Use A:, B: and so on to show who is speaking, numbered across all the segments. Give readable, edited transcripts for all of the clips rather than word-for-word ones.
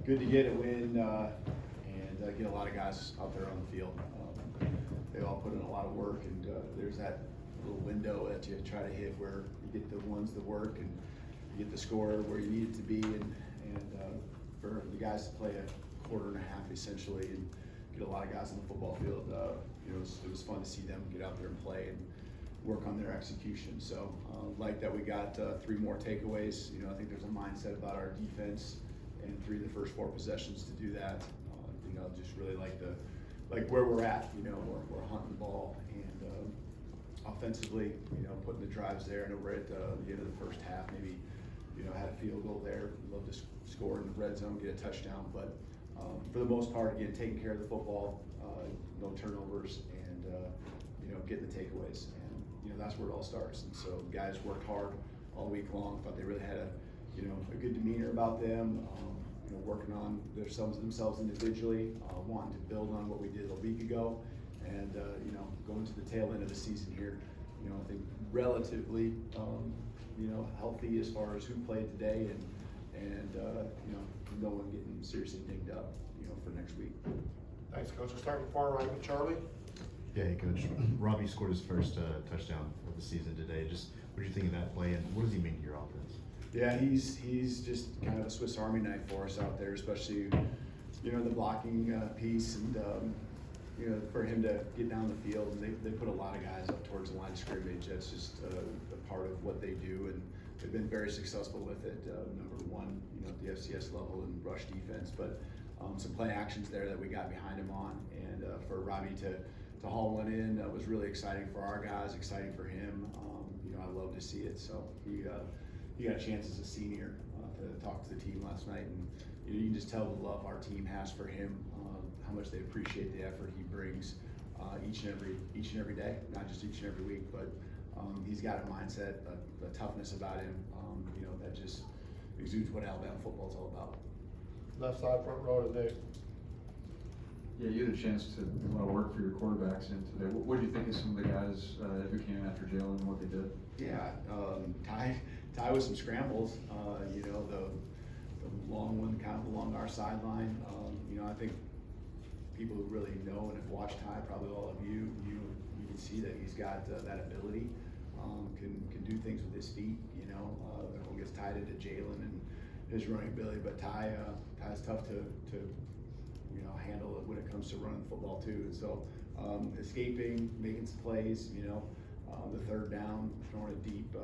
A: good to get a win and get a lot of guys out there on the field. They all put in a lot of work, and there's that little window that you try to hit where you get the ones that work and you get the score where you need it to be, and for the guys to play a quarter and a half essentially and get a lot of guys on the football field, it was fun to see them get out there and play and work on their execution. So like that we got 3 more takeaways. I think there's a mindset about our defense and 3 of the first 4 possessions to do that. Just really like where we're at. We're hunting the ball and offensively, putting the drives there. I know we're at the end of the first half, maybe had a field goal there. We'd love to score in the red zone, get a touchdown, but for the most part, again, taking care of the football, no turnovers, and getting the takeaways. And that's where it all starts. And so guys worked hard all week long. Thought they really had a good demeanor about them. Working on themselves individually, wanting to build on what we did a week ago, and going to the tail end of the season here. I think relatively, healthy as far as who played today, and no one getting seriously dinged up, for next week.
B: Thanks, Coach. We'll start with far right with Charlie.
C: Yeah, hey, Coach. Robbie scored his first touchdown of the season today. Just what do you think of that play, and what does he mean to your offense?
A: Yeah, he's just kind of a Swiss Army knife for us out there, especially the blocking piece, and for him to get down the field. And they put a lot of guys up towards the line of scrimmage. That's just a part of what they do, and they've been very successful with it. Number one, at the FCS level in rush defense, but some play actions there that we got behind him on, and for Robbie to haul one in was really exciting for our guys, exciting for him. I love to see it. So he got a chance as a senior to talk to the team last night, and you can just tell the love our team has for him, how much they appreciate the effort he brings each and every day, not just each and every week, but he's got a mindset, a toughness about him, that just exudes what Alabama football is all about.
B: Left side, front row today.
D: Yeah, you had a chance to do a lot of work for your quarterbacks in today. What do you think of some of the guys who came after Jalen and what they did?
A: Yeah, Ty with some scrambles, the long one kind of along our sideline. I think people who really know and have watched Ty, probably all of you can see that he's got that ability, can do things with his feet. Everyone gets tied into Jalen and his running ability, but Ty's tough to handle it when it comes to running the football too. And so escaping, making some plays, the third down, throwing it deep,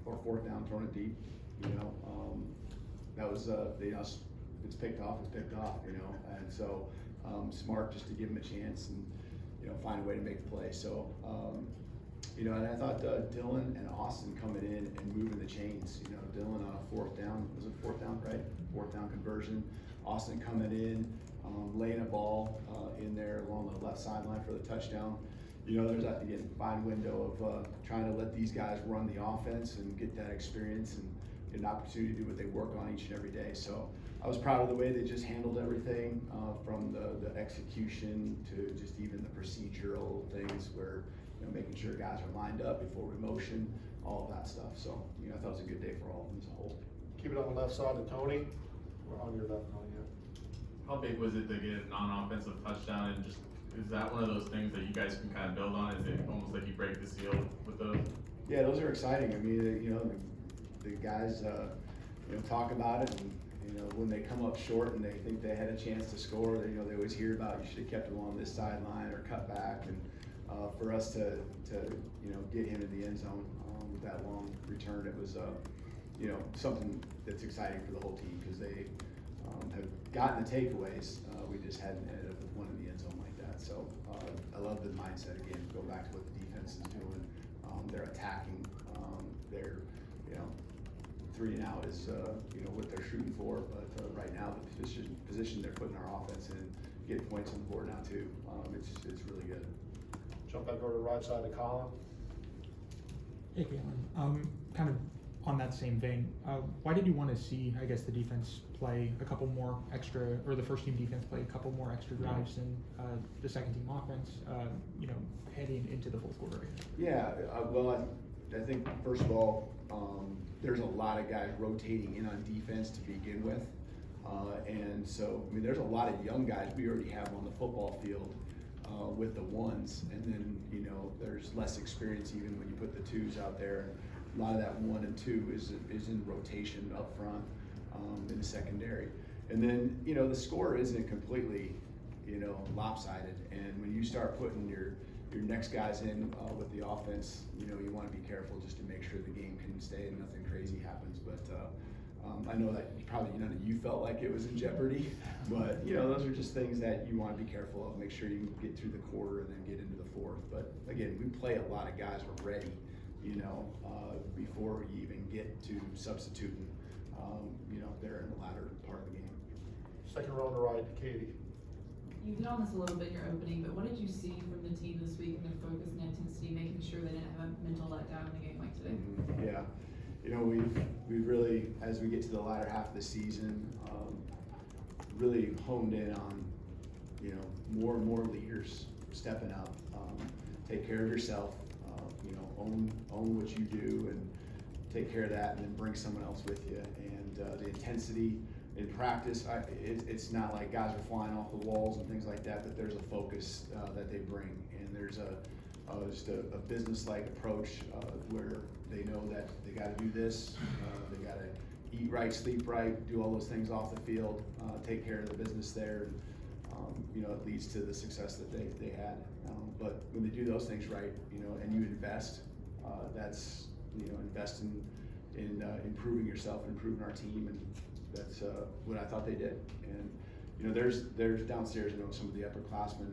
A: or fourth down, throwing it deep, that was, if it's picked off, and so smart just to give him a chance and, find a way to make the play. So, and I thought Dylan and Austin coming in and moving the chains, Dylan on a fourth down, was it fourth down, right? Fourth down conversion. Austin coming in, laying a ball in there along the left sideline for the touchdown. There's that, again, fine window of trying to let these guys run the offense and get that experience and get an opportunity to do what they work on each and every day. So I was proud of the way they just handled everything, from the execution to just even the procedural things where, making sure guys are lined up before we motion, all of that stuff. So, I thought it was a good day for all of them as a whole.
B: Keep it on the left side to Tony. We're on your left now, yeah.
E: How big was it to get a non-offensive touchdown, and just is that one of those things that you guys can kind of build on? Is it almost like you break the seal with those?
A: Yeah, those are exciting. I mean, the guys, talk about it, and when they come up short and they think they had a chance to score, they always hear about you should have kept him on this sideline or cut back, and for us to get him in the end zone with that long return, it was something that's exciting for the whole team because they have gotten the takeaways. We just hadn't ended up with one in the end zone like that. So I love the mindset again. Go back to what the defense is doing. They're attacking. They're 3 and out is what they're shooting for. But right now the position they're putting our offense in, getting points on the board now too. It's really good.
B: Jump back over to the right side to Colin.
F: Hey, Kalen. Kind of on that same vein, why did you want to see, I guess, the defense play a couple more extra, or the first team defense play a couple more extra drives than the second team offense, heading into the fourth quarter?
A: Yeah, well, I think first of all, there's a lot of guys rotating in on defense to begin with. And so, I mean, there's a lot of young guys we already have on the football field with the ones, and then, you know, there's less experience even when you put the twos out there. A lot of that 1 and 2 is in rotation up front in the secondary. And then, you know, the score isn't completely, you know, lopsided. And when you start putting your next guys in with the offense, you know, you want to be careful just to make sure the game can stay and nothing crazy happens. But I know that probably none of you felt like it was in jeopardy, but you know, those are just things that you want to be careful of. Make sure you get through the quarter and then get into the fourth. But again, we play a lot of guys already, you know, before you even get to substituting, you know, they're in the latter part of the game.
B: Second row on the right, Katie.
G: You hit on this a little bit in your opening, but what did you see from the team this week in their focus and intensity, making sure they didn't have a mental letdown in a game like today?
A: Yeah, you know, we've really, as we get to the latter half of the season, really honed in on, you know, more and more leaders stepping up. Take care of yourself, you know, own what you do and take care of that, and then bring someone else with you. And the intensity in practice, it's not like guys are flying off the walls and things like that, but there's a focus that they bring, and there's just a business-like approach where they know that they got to do this, they got to eat right, sleep right, do all those things off the field, take care of the business there. You know, it leads to the success that they had. But when they do those things right, you know, and you invest, that's, you know, invest in improving yourself, improving our team, and that's what I thought they did. And you know, there's downstairs, you know, some of the upperclassmen,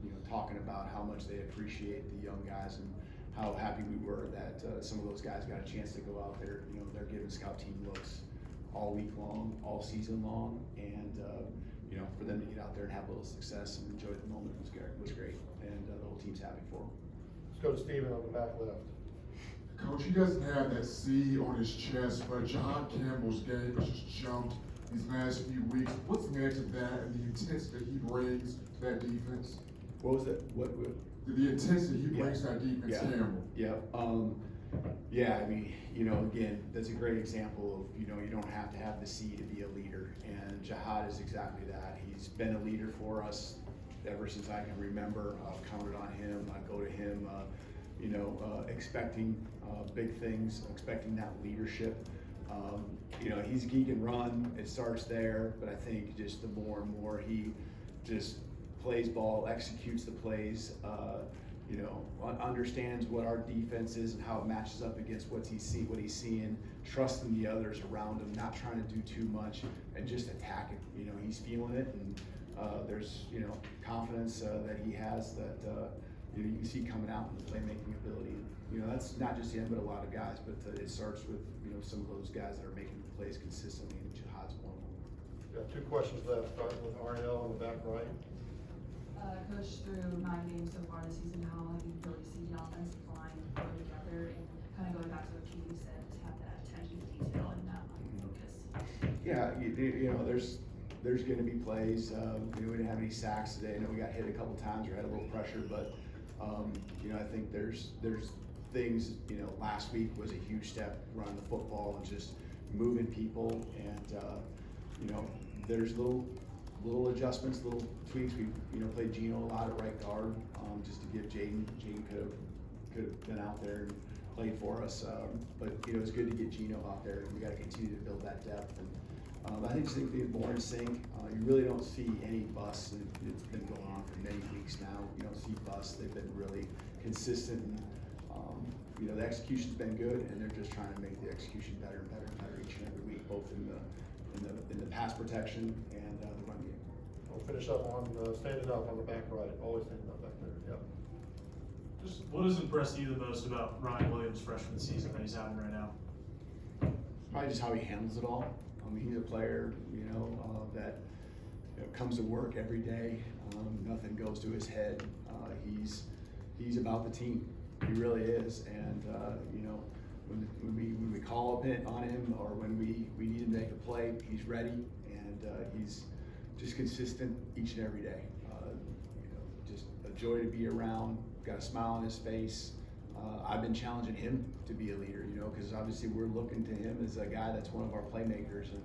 A: you know, talking about how much they appreciate the young guys and how happy we were that some of those guys got a chance to go out there. You know, they're giving scout team looks all week long, all season long, and you know, for them to get out there and have a little success and enjoy the moment was great, and the whole team's happy for them.
B: Let's go to Steven on the back left.
H: Coach, he doesn't have that C on his chest, but Jihad Campbell's game has just jumped these last few weeks. What's next to that and the intensity that he brings to that defense?
A: What was it? What?
H: The intensity he brings to that defense, Campbell.
A: Yeah. Yeah, I mean, you know, again, that's a great example of, you know, you don't have to have the C to be a leader, and Jihad is exactly that. He's been a leader for us ever since I can remember. I've counted on him. I go to him, you know, expecting big things, expecting that leadership. You know, he's geek and run. It starts there, but I think just the more and more he just plays ball, executes the plays, you know, understands what our defense is and how it matches up against what he's seeing, trusting the others around him, not trying to do too much, and just attacking. You know, he's feeling it, and there's, you know, confidence that he has that you know, you can see coming out in the playmaking ability. You know, that's not just him, but a lot of guys. But it starts with, you know, some of those guys that are making the plays consistently, and Jihad's one of them.
B: Got 2 questions left, starting with Ariel on the back right.
G: Coach, through 9 games so far this season, how have you really seen the offensive line go together, and kind of going back to what you said, to have that attention to detail and that focus?
A: Yeah, you know, there's going to be plays. You know, we didn't have any sacks today. I know we got hit a couple times or had a little pressure, but you know, I think there's things. You know, last week was a huge step running the football and just moving people, and you know, there's little adjustments, little tweaks. We, you know, played Gino a lot at right guard, just to give Jaden could have been out there and played for us. But you know, it's good to get Gino out there. We got to continue to build that depth. And I think being more in sync, you really don't see any busts. It's been going on for many weeks now. You don't see busts. They've been really consistent. And, you know, the execution's been good, and they're just trying to make the execution better and better and better each and every week, both in the pass protection and the run game.
B: We'll finish up on standing up on the back right. Always standing up back there. Yep.
I: Just what has impressed you the most about Ryan Williams' freshman season that he's having right now?
A: Probably just how he handles it all. I mean, he's a player, you know, that, you know, comes to work every day. Nothing goes to his head. He's about the team. He really is. And you know, when we call up on him, or when we need to make a play, he's ready, and he's just consistent each and every day. You know, just a joy to be around. Got a smile on his face. I've been challenging him to be a leader, you know, because obviously we're looking to him as a guy that's one of our playmakers, and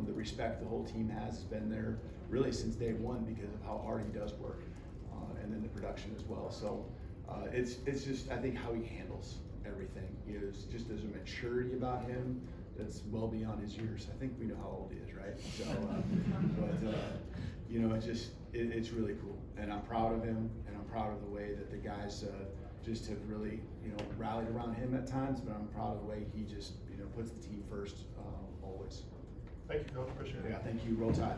A: The respect the whole team has been there really since day one because of how hard he does work, and then the production as well. So it's just, I think, how he handles everything is just, there's a maturity about him that's well beyond his years. I think we know how old he is, right? So, you know, it's really cool, and I'm proud of him, and I'm proud of the way that the guys just have really, you know, rallied around him at times. But I'm proud of the way he just, you know, puts the team first always.
B: Thank you, Coach, appreciate it.
A: Yeah, thank you. Roll Tide.